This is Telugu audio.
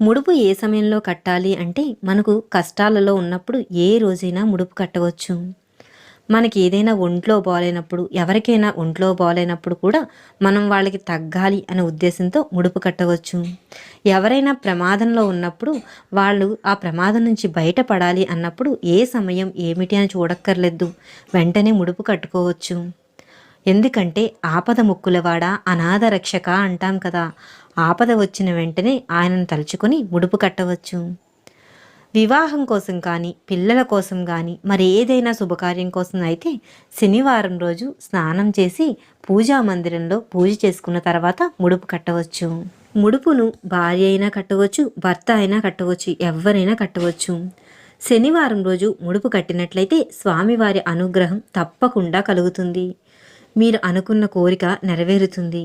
ముడుపు ఏ సమయంలో కట్టాలి అంటే మనకు కష్టాలలో ఉన్నప్పుడు ఏ రోజైనా ముడుపు కట్టవచ్చు. మనకి ఏదైనా ఒంట్లో బాలేనప్పుడు, ఎవరికైనా ఒంట్లో బాలేనప్పుడు కూడా మనం వాళ్ళకి తగ్గాలి అనే ఉద్దేశంతో ముడుపు కట్టవచ్చు. ఎవరైనా ప్రమాదంలో ఉన్నప్పుడు వాళ్ళు ఆ ప్రమాదం నుంచి బయటపడాలి అన్నప్పుడు ఏ సమయం ఏమిటి అని చూడక్కర్లేదు. వెంటనే ముడుపు కట్టుకోవచ్చు. ఎందుకంటే ఆపద ముక్కులవాడ అనాథ రక్షక అంటాం కదా! ఆపద వచ్చిన వెంటనే ఆయనను తలుచుకొని ముడుపు కట్టవచ్చు. వివాహం కోసం కానీ, పిల్లల కోసం కానీ, మరేదైనా శుభకార్యం కోసం అయితే శనివారం రోజు స్నానం చేసి పూజా మందిరంలో పూజ చేసుకున్న తర్వాత ముడుపు కట్టవచ్చు. ముడుపును భార్య అయినా కట్టవచ్చు, భర్త అయినా కట్టవచ్చు, ఎవ్వరైనా కట్టవచ్చు. శనివారం రోజు ముడుపు కట్టినట్లయితే స్వామివారి అనుగ్రహం తప్పకుండా కలుగుతుంది. మీరు అనుకున్న కోరిక నెరవేరుతుంది.